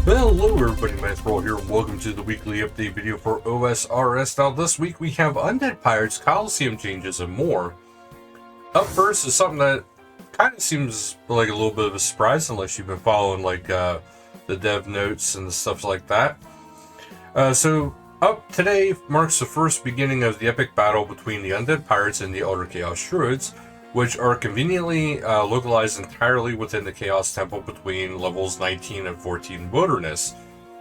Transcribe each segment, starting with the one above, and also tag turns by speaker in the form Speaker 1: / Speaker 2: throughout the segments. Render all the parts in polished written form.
Speaker 1: Hello everybody, Manithral here, and welcome to the weekly update video for OSRS. Now this week we have Undead Pirates, Coliseum changes, and more. Up first is something that kind of seems like a little bit of a surprise unless you've been following the dev notes and stuff like that. So up today marks the first beginning of the epic battle between the Undead Pirates and the Elder Chaos Druids, which are conveniently localized entirely within the Chaos Temple between levels 19 and 14 Wilderness.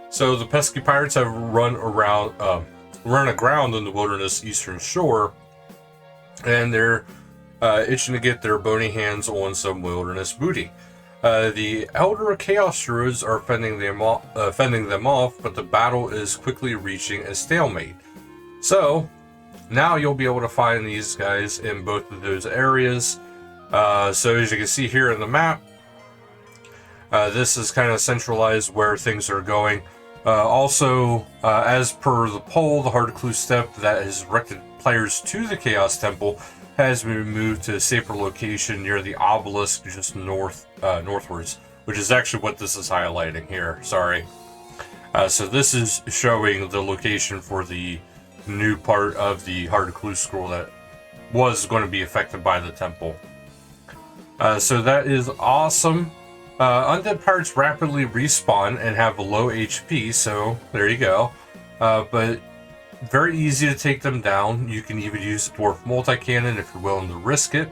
Speaker 1: So the pesky pirates have run aground in the Wilderness Eastern Shore, and they're itching to get their bony hands on some Wilderness booty. The Elder Chaos Druids are fending them off, but the battle is quickly reaching a stalemate. So now you'll be able to find these guys in both of those areas. So as you can see here in the map, this is kind of centralized where things are going. Also, as per the poll, the hard clue step that has directed players to the Chaos Temple has been moved to a safer location near the obelisk just northwards, which is actually what this is highlighting here. Sorry. So this is showing the location for the new part of the hard clue scroll that was going to be affected by the temple. So that is awesome. Undead pirates rapidly respawn and have a low HP, so there you go. But very easy to take them down. You can even use a dwarf multi-cannon if you're willing to risk it.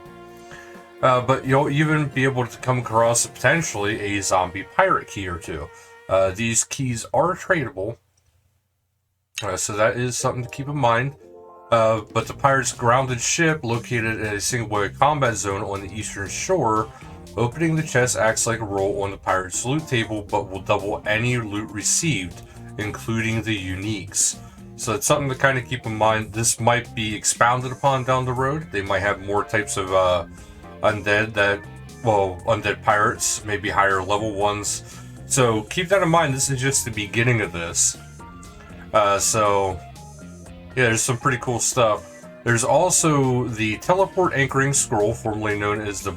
Speaker 1: But you'll even be able to come across potentially a zombie pirate key or two. These keys are tradable, so that is something to keep in mind. But the pirate's grounded ship, located in a single-player combat zone on the eastern shore, opening the chest acts like a roll on the pirate's loot table, but will double any loot received, including the uniques. So it's something to kind of keep in mind. This might be expounded upon down the road. They might have more types of undead pirates, maybe higher level ones. So keep that in mind. This is just the beginning of this. So yeah, there's some pretty cool stuff. There's also the teleport anchoring scroll, formerly known as the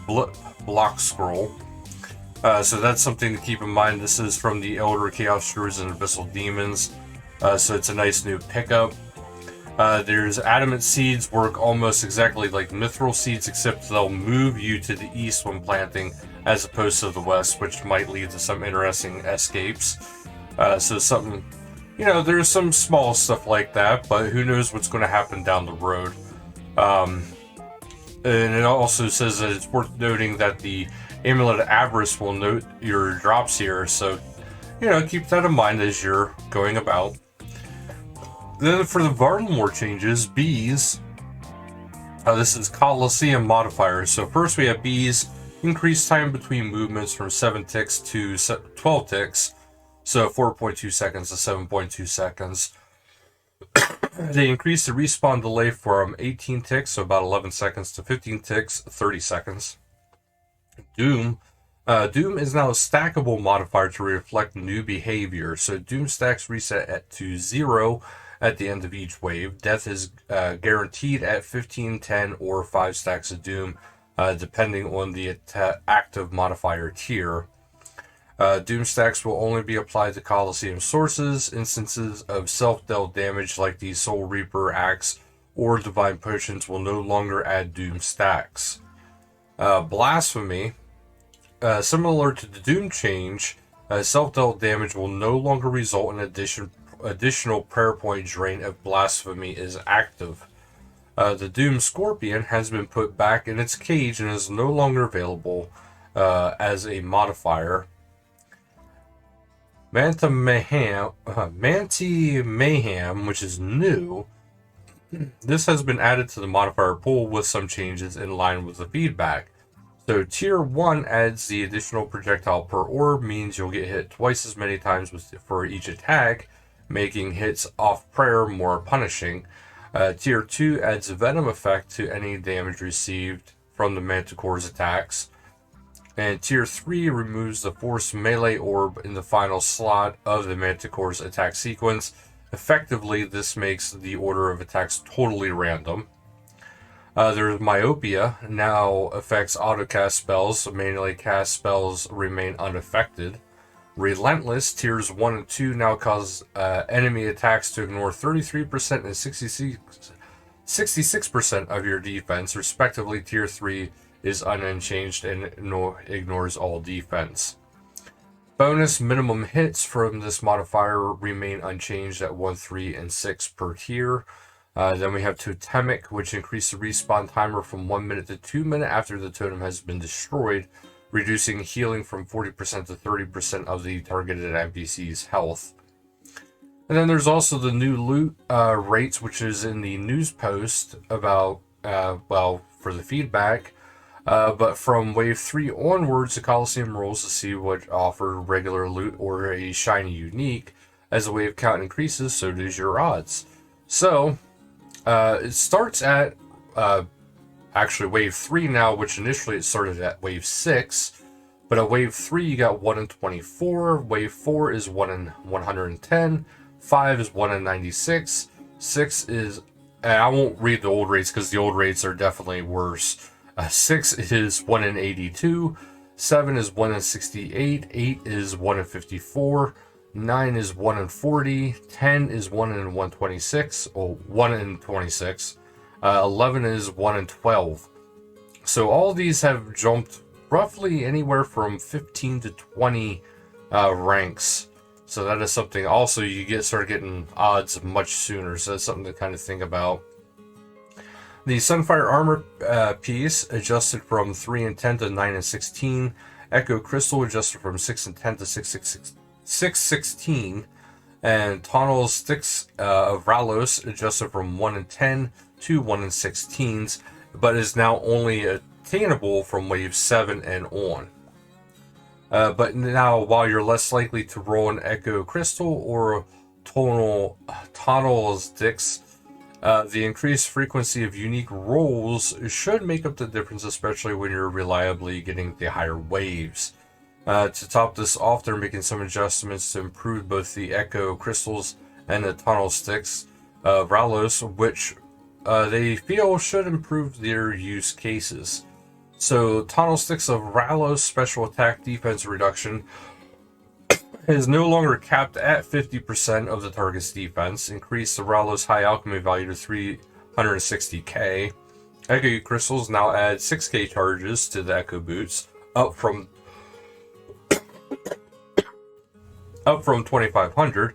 Speaker 1: block scroll. So that's something to keep in mind. This is from the Elder Chaos Druids and Abyssal Demons. So it's a nice new pickup. There's adamant seeds, work almost exactly like mithril seeds, except they'll move you to the east when planting as opposed to the west, which might lead to some interesting escapes. So something, there's some small stuff like that, but who knows what's going to happen down the road. And it also says that it's worth noting that the Amulet of Avarice will note your drops here, so keep that in mind as you're going about. Then for the Varlamore changes, bees, this is Coliseum modifiers. So first we have bees, increase time between movements from 7 ticks to 12 ticks. So 4.2 seconds to 7.2 seconds. They increase the respawn delay from 18 ticks, so about 11 seconds, to 15 ticks, 30 seconds. Doom is now a stackable modifier to reflect new behavior. So Doom stacks reset to 0 at the end of each wave. Death is guaranteed at 15, 10, or 5 stacks of Doom, depending on the active modifier tier. Doom stacks will only be applied to Coliseum sources. Instances of self-dealt damage like the Soul Reaper axe or Divine Potions will no longer add Doom stacks. Blasphemy. Similar to the Doom change, self-dealt damage will no longer result in additional prayer point drain if Blasphemy is active. The Doom Scorpion has been put back in its cage and is no longer available as a modifier. Manti Mayhem, which is new, this has been added to the modifier pool with some changes in line with the feedback. So tier 1 adds the additional projectile per orb, means you'll get hit twice as many times for each attack, making hits off prayer more punishing. Tier 2 adds a venom effect to any damage received from the Manticore's attacks. And Tier 3 removes the force melee orb in the final slot of the Manticore's attack sequence. Effectively, this makes the order of attacks totally random. There's Myopia, now affects auto-cast spells, so manually cast spells remain unaffected. Relentless tiers 1 and 2 now cause enemy attacks to ignore 33% and 66% of your defense, respectively. Tier 3 is unchanged and ignores all defense. Bonus minimum hits from this modifier remain unchanged at 1, 3, and 6 per tier. Then we have Totemic, which increases the respawn timer from 1 minute to 2 minutes after the totem has been destroyed, reducing healing from 40% to 30% of the targeted NPC's health. And then there's also the new loot rates, which is in the news post about, for the feedback. But from Wave 3 onwards, the Coliseum rolls to see what offer regular loot or a shiny unique. As the wave count increases, so does your odds. So, it starts at actually Wave 3 now, which initially it started at Wave 6. But at Wave 3, you got 1 in 24. Wave 4 is 1 in 110. 5 is 1 in 96. 6 is... And I won't read the old rates because the old rates are definitely worse. 6 is 1 in 82. 7 is 1 in 68. 8 is 1 in 54. 9 is 1 in 40. 10 is 1 in 126. Or 1 in 26. 11 is 1 in 12. So all these have jumped roughly anywhere from 15 to 20 ranks. So that is something. Also, you start getting odds much sooner. So that's something to kind of think about. The Sunfire Armor piece adjusted from 3 and 10 to 9 and 16. Echo Crystal adjusted from 6 and 10 to 616. And Tonal Sticks of Ralos adjusted from 1 and 10 to 1 and 16s, but is now only attainable from Wave 7 and on. But now, while you're less likely to roll an Echo Crystal or Tonal Sticks, the increased frequency of unique rolls should make up the difference, especially when you're reliably getting the higher waves. To top this off, they're making some adjustments to improve both the Echo Crystals and the Tonal Sticks of Ralos, which they feel should improve their use cases. So, Tonal Sticks of Ralos special attack defense reduction is no longer capped at 50% of the target's defense. Increase the Ralos high alchemy value to 360k. Echo Crystals now add 6k charges to the Echo Boots, up from 2500.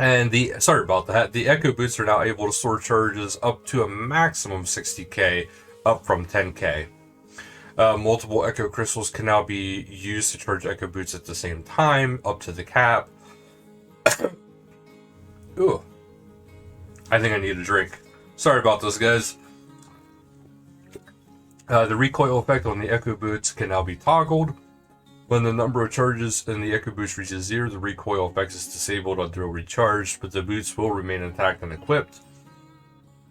Speaker 1: And the Echo Boots are now able to store charges up to a maximum 60k, up from 10k. Multiple Echo Crystals can now be used to charge Echo Boots at the same time, up to the cap. Ooh. I think I need a drink. Sorry about this, guys. The recoil effect on the Echo Boots can now be toggled. When the number of charges in the Echo Boots reaches 0, the recoil effect is disabled until recharged, but the boots will remain intact and equipped.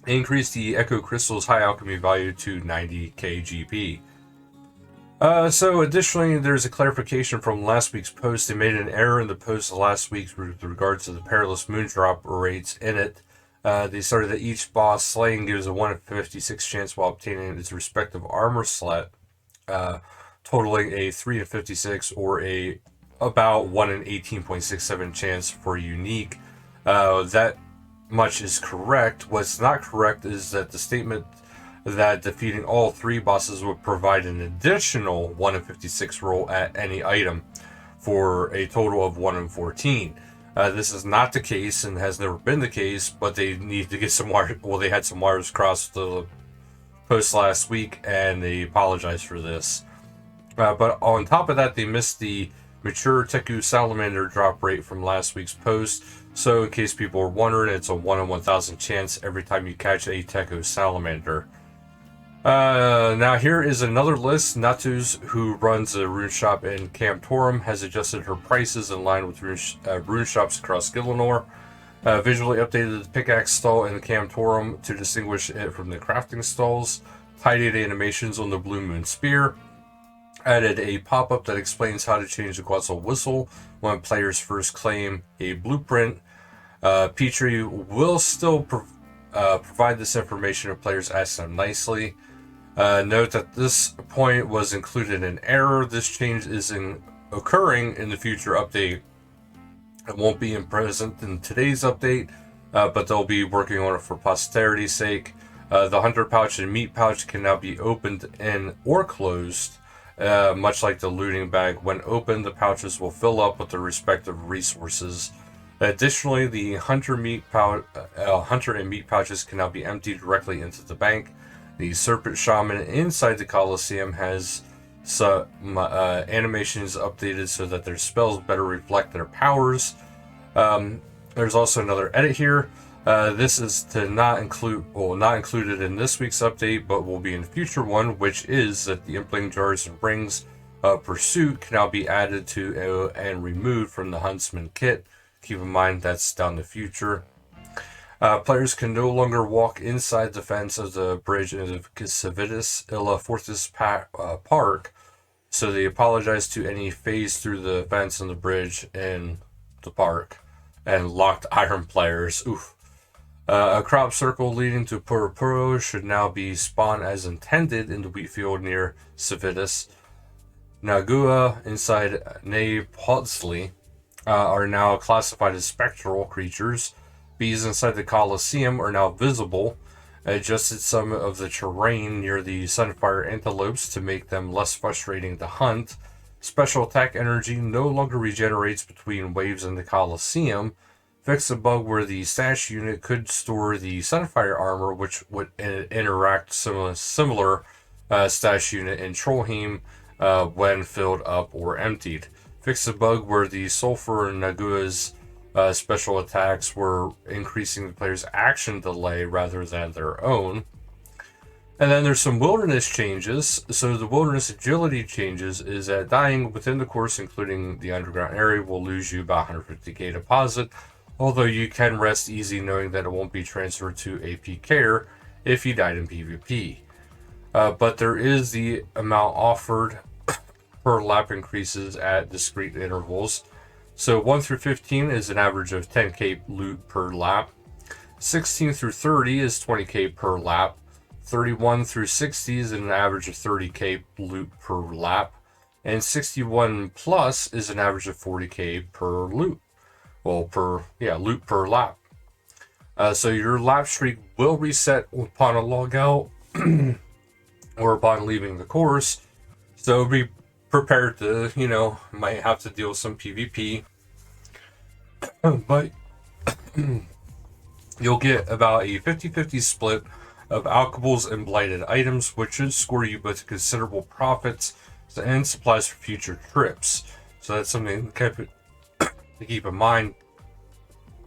Speaker 1: Increase the Echo Crystal's high alchemy value to 90k GP. So additionally, there's a clarification from last week's post. They made an error in the post last week with regards to the Perilous Moondrop rates in it. They started that each boss slaying gives a 1 in 56 chance while obtaining its respective armor slot, totaling a 3 in 56 or a about 1 in 18.67 chance for unique. That much is correct. What's not correct is that the statement that defeating all 3 bosses would provide an additional 1 in 56 roll at any item for a total of 1 in 14. This is not the case and has never been the case, but they need to get some wires. Well, they had some wires crossed the post last week, and they apologized for this. But on top of that, they missed the mature Teku Salamander drop rate from last week's post. So in case people are wondering, it's a 1 in 1000 chance every time you catch a Teku Salamander. Now here is another list. Natus, who runs a rune shop in Camp Torum, has adjusted her prices in line with rune shops across Gillinor. Visually updated the pickaxe stall in Camp Torum to distinguish it from the crafting stalls. Tidied animations on the Blue Moon Spear. Added a pop-up that explains how to change the Quetzal Whistle when players first claim a blueprint. Petrie will still provide this information if players ask them nicely. Note that this point was included in error. This change is occurring in the future update. It won't be present in today's update, but they'll be working on it for posterity's sake. The hunter pouch and meat pouch can now be opened and or closed, much like the looting bag. When opened, the pouches will fill up with their respective resources. Additionally, the hunter and meat pouches can now be emptied directly into the bank. The Serpent Shaman inside the Coliseum has some animations updated so that their spells better reflect their powers. There's also another edit here. This is not included in this week's update, but will be in a future one, which is that the Impling Jars and Rings Pursuit can now be added to and removed from the Huntsman kit. Keep in mind that's down the future. Players can no longer walk inside the fence of the bridge in the Civitas Illa Fortis Park, so they apologize to any phase through the fence on the bridge in the park and locked iron players. Oof. A crop circle leading to Purupuro should now be spawned as intended in the wheat field near Civitas. Nagua inside Ne Podsley are now classified as spectral creatures. Bees inside the Coliseum are now visible. Adjusted some of the terrain near the Sunfire Antelopes to make them less frustrating to hunt. Special attack energy no longer regenerates between waves in the Coliseum. Fix a bug where the stash unit could store the Sunfire armor, which would interact similar stash unit in Trollheim when filled up or emptied. Fix a bug where the Sulfur and Nagua's special attacks were increasing the player's action delay rather than their own. And then there's some wilderness changes. So the wilderness agility changes is that dying within the course, including the underground area, will lose you about 150k deposit. Although you can rest easy knowing that it won't be transferred to AP Care if you died in PvP. But there is the amount offered per lap increases at discrete intervals. So 1 through 15 is an average of 10k loot per lap. 16 through 30 is 20k per lap. 31 through 60 is an average of 30k loot per lap. And 61 plus is an average of 40k per loot. Loot per lap. So your lap streak will reset upon a logout or upon leaving the course. So be prepared to, might have to deal with some PvP. But you'll get about a 50-50 split of alchables and blighted items, which should score you with considerable profits and supplies for future trips. So that's something to keep in mind.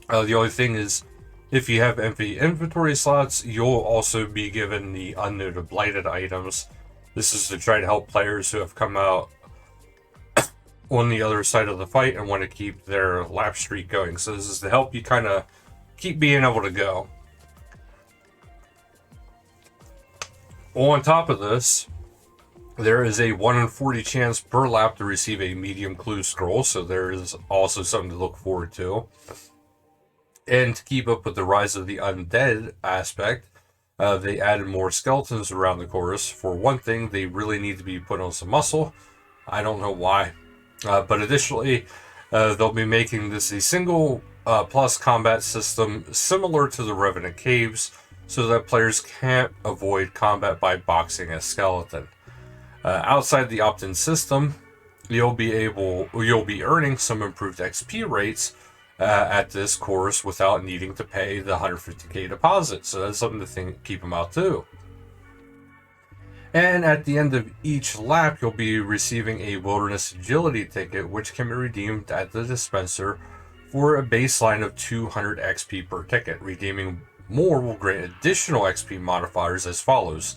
Speaker 1: The only thing is, if you have empty inventory slots, you'll also be given the unnoted blighted items. This is to try to help players who have come out on the other side of the fight and want to keep their lap streak going. So this is to help you kind of keep being able to go. On top of this, there is a 1 in 40 chance per lap to receive a medium clue scroll, so there is also something to look forward to. And to keep up with the rise of the undead aspect, they added more skeletons around the course. For one thing, they really need to be put on some muscle. I don't know why. But additionally, they'll be making this a single plus combat system similar to the Revenant Caves, so that players can't avoid combat by boxing a skeleton. Outside the opt-in system, you'll be earning some improved XP rates at this course without needing to pay the 150k deposit. So that's something to keep them out too. And at the end of each lap, you'll be receiving a Wilderness Agility ticket, which can be redeemed at the dispenser for a baseline of 200 XP per ticket. Redeeming more will grant additional XP modifiers as follows.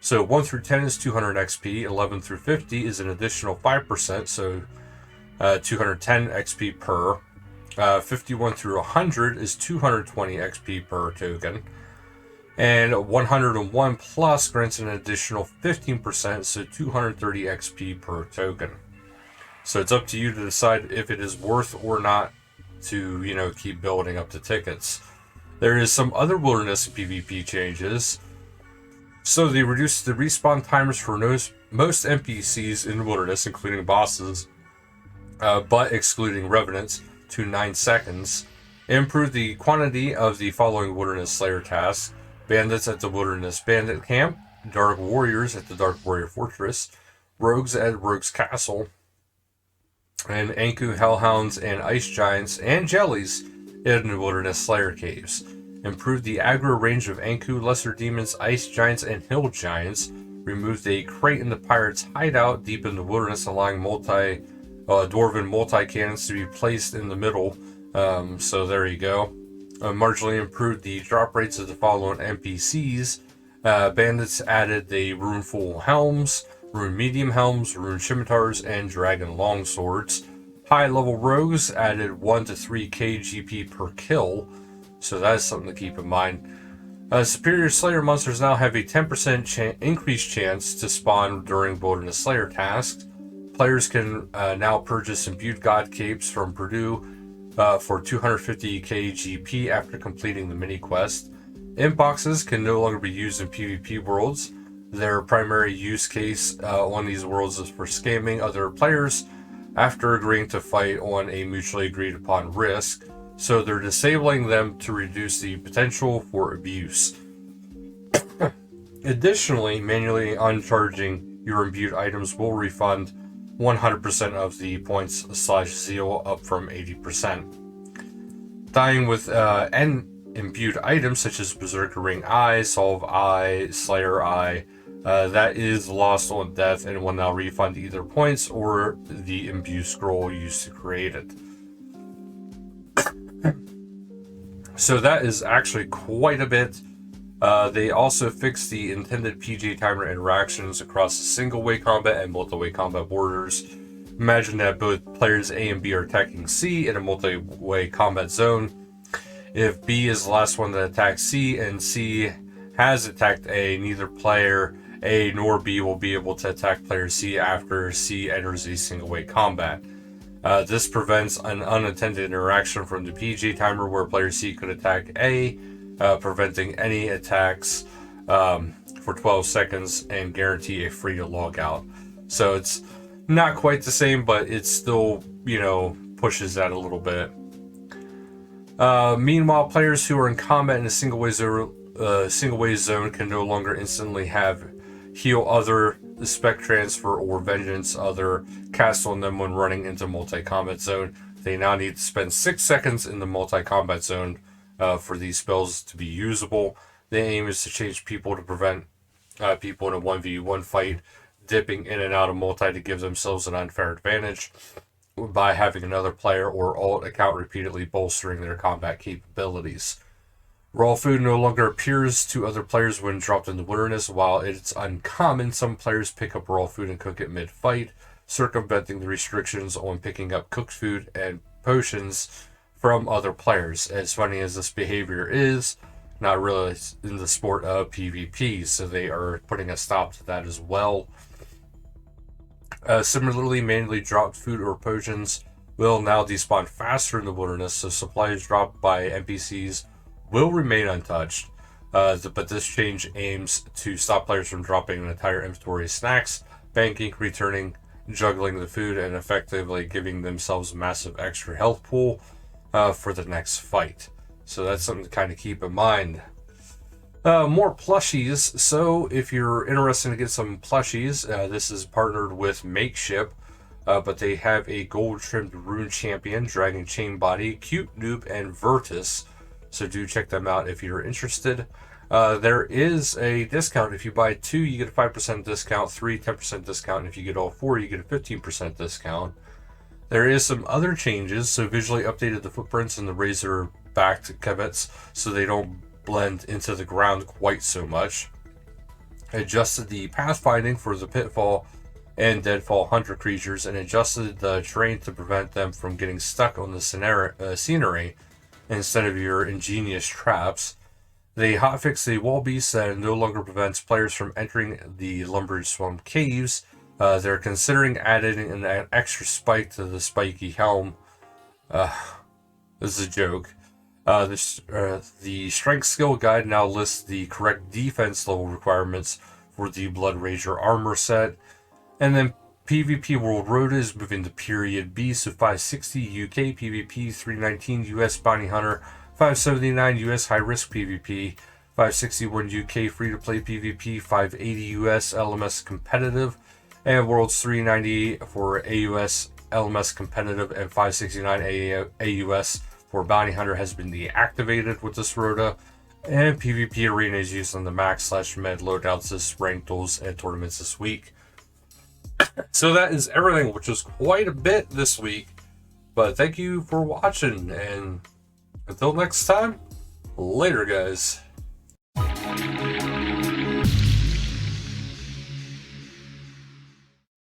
Speaker 1: So 1 through 10 is 200 XP, 11 through 50 is an additional 5%, so 210 XP per. 51 through 100 is 220 XP per token. And 101 plus grants an additional 15%, so 230 XP per token. So it's up to you to decide if it is worth or not to, keep building up the tickets. There is some other Wilderness PvP changes. So they reduced the respawn timers for most NPCs in the wilderness, including bosses, but excluding revenants, to 9 seconds. Improved the quantity of the following wilderness slayer tasks: bandits at the wilderness bandit camp, dark warriors at the dark warrior fortress, rogues at rogue's castle, and Anku hellhounds and ice giants and jellies in the wilderness slayer caves. Improved the aggro range of Anku, lesser demons, ice giants, and hill giants. Removed a crate in the pirates' hideout deep in the wilderness, allowing dwarven multi-cannons to be placed in the middle. So there you go. Marginally improved the drop rates of the following NPCs. Bandits added the runeful helms, rune medium helms, rune scimitars, and dragon longswords. High level rogues added 1 to 3 KGP per kill, so that's something to keep in mind. Superior Slayer monsters now have a 10% increased chance to spawn during Wilderness Slayer tasks. Players can now purchase imbued god capes from Purdue for 250 KGP after completing the mini quest. Inboxes can no longer be used in PvP worlds. Their primary use case on these worlds is for scamming other players after agreeing to fight on a mutually agreed upon risk, so they're disabling them to reduce the potential for abuse. Additionally, manually uncharging your imbued items will refund 100% of the points/zeal, up from 80%. Dying with an imbued items such as Berserker Ring Eye, Solve Eye, Slayer Eye, that is lost on death and will now refund either points or the imbue scroll used to create it. So that is actually quite a bit. They also fixed the intended PJ timer interactions across single-way combat and multi-way combat borders. Imagine that both players A and B are attacking C in a multi-way combat zone. If B is the last one that attacks C and C has attacked A, neither player A nor B will be able to attack player C after C enters a single-way combat. This prevents an unintended interaction from the PJ timer where player C could attack A, preventing any attacks for 12 seconds and guarantee a free to log out. So it's not quite the same, but it still, pushes that a little bit. Meanwhile, players who are in combat in a single-way zone can no longer instantly have heal other, spec transfer, or vengeance other cast on them when running into multi-combat zone. They now need to spend 6 seconds in the multi-combat zone for these spells to be usable. The aim is to change people to prevent people in a 1v1 fight dipping in and out of multi to give themselves an unfair advantage by having another player or alt account repeatedly bolstering their combat capabilities. Raw food no longer appears to other players when dropped in the wilderness. While it's uncommon, some players pick up raw food and cook it mid-fight, circumventing the restrictions on picking up cooked food and potions from other players. As funny as this behavior is, not really in the sport of PvP, so they are putting a stop to that as well. Similarly, manually dropped food or potions will now despawn faster in the wilderness, so supplies dropped by NPCs will remain untouched, but this change aims to stop players from dropping an entire inventory of snacks, banking, returning, juggling the food, and effectively giving themselves a massive extra health pool for the next fight. So that's something to kind of keep in mind. More plushies. So if you're interested to get some plushies, this is partnered with Makeship, but they have a gold-trimmed Rune Champion, Dragon Chain Body, Cute Noob, and Virtus. So do check them out if you're interested. There is a discount. If you buy 2, you get a 5% discount, 3, 10% discount, and if you get all 4, you get a 15% discount. There is some other changes. So visually updated the footprints and the razor-backed cavets so they don't blend into the ground quite so much. Adjusted the pathfinding for the pitfall and deadfall hunter creatures and adjusted the terrain to prevent them from getting stuck on the scenery instead of your ingenious traps. They hotfixed the wall beast that no longer prevents players from entering the Lumberj Swamp caves. They're considering adding an extra spike to the spiky helm. This is a joke. The strength skill guide now lists the correct defense level requirements for the Blood Rager armor set. And then PvP World Road is moving to Period B, so 560 UK PvP, 319 US Bounty Hunter, 579 US High Risk PvP, 561 UK Free to Play PvP, 580 US LMS Competitive, and Worlds 390 for AUS LMS Competitive, and 569 AUS for Bounty Hunter has been deactivated with this rota. And PvP Arena is used on the max/med loadouts as ranked duels and tournaments this week. So that is everything, which was quite a bit this week. But thank you for watching, and until next time, later, guys.